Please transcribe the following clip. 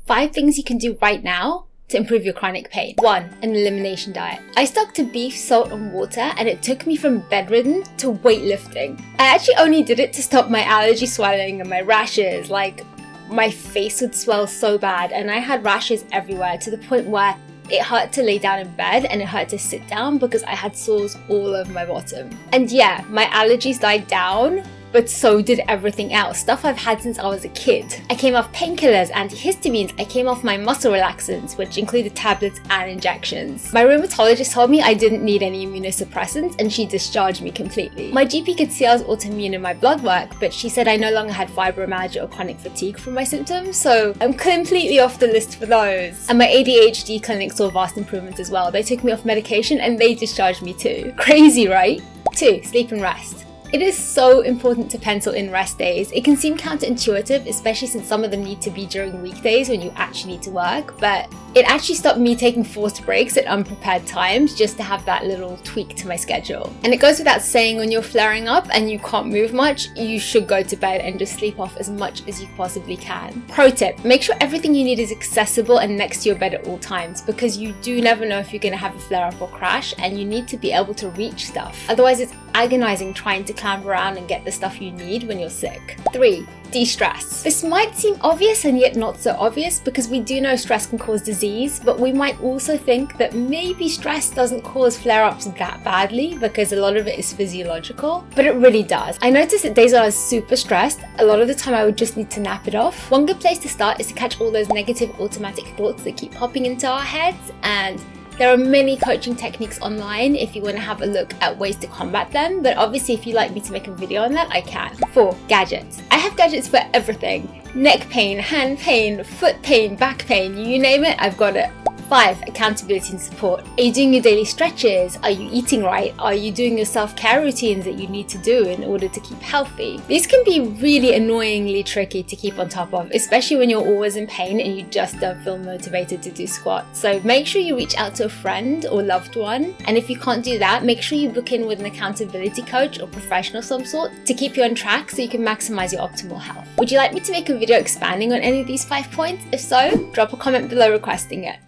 5 things you can do right now to improve your chronic pain. 1. An elimination diet. I stuck to beef, salt and water, and it took me from bedridden to weightlifting. I actually only did it to stop my allergy swelling and my rashes. Like, my face would swell so bad and I had rashes everywhere to the point where it hurt to lay down in bed and it hurt to sit down because I had sores all over my bottom. And yeah, my allergies died down, but so did everything else, stuff I've had since I was a kid. I came off painkillers, antihistamines, I came off my muscle relaxants, which included tablets and injections. My rheumatologist told me I didn't need any immunosuppressants and she discharged me completely. My GP could see I was autoimmune in my blood work, but she said I no longer had fibromyalgia or chronic fatigue from my symptoms, so I'm completely off the list for those. And my ADHD clinic saw vast improvements as well. They took me off medication and they discharged me too. Crazy, right? 2. Sleep and rest. It is so important to pencil in rest days. It can seem counterintuitive, especially since some of them need to be during weekdays when you actually need to work, but it actually stopped me taking forced breaks at unprepared times just to have that little tweak to my schedule. And it goes without saying, when you're flaring up and you can't move much, you should go to bed and just sleep off as much as you possibly can. Pro tip, make sure everything you need is accessible and next to your bed at all times, because you do never know if you're going to have a flare up or crash, and you need to be able to reach stuff. Otherwise it's agonizing trying to clamber around and get the stuff you need when you're sick. 3. De-stress. This might seem obvious and yet not so obvious, because we do know stress can cause disease, but we might also think that maybe stress doesn't cause flare-ups that badly because a lot of it is physiological, but it really does. I noticed that days when I was super stressed, a lot of the time I would just need to nap it off. One good place to start is to catch all those negative automatic thoughts that keep popping into our heads, and there are many coaching techniques online if you want to have a look at ways to combat them, but obviously if you'd like me to make a video on that, I can. 4. Gadgets. I have gadgets for everything. Neck pain, hand pain, foot pain, back pain, you name it, I've got it. 5. Accountability and support. Are you doing your daily stretches? Are you eating right? Are you doing your self-care routines that you need to do in order to keep healthy? These can be really annoyingly tricky to keep on top of, especially when you're always in pain and you just don't feel motivated to do squats. So make sure you reach out to a friend or loved one. And if you can't do that, make sure you book in with an accountability coach or professional of some sort to keep you on track so you can maximize your optimal health. Would you like me to make a video expanding on any of these 5 points? If so, drop a comment below requesting it.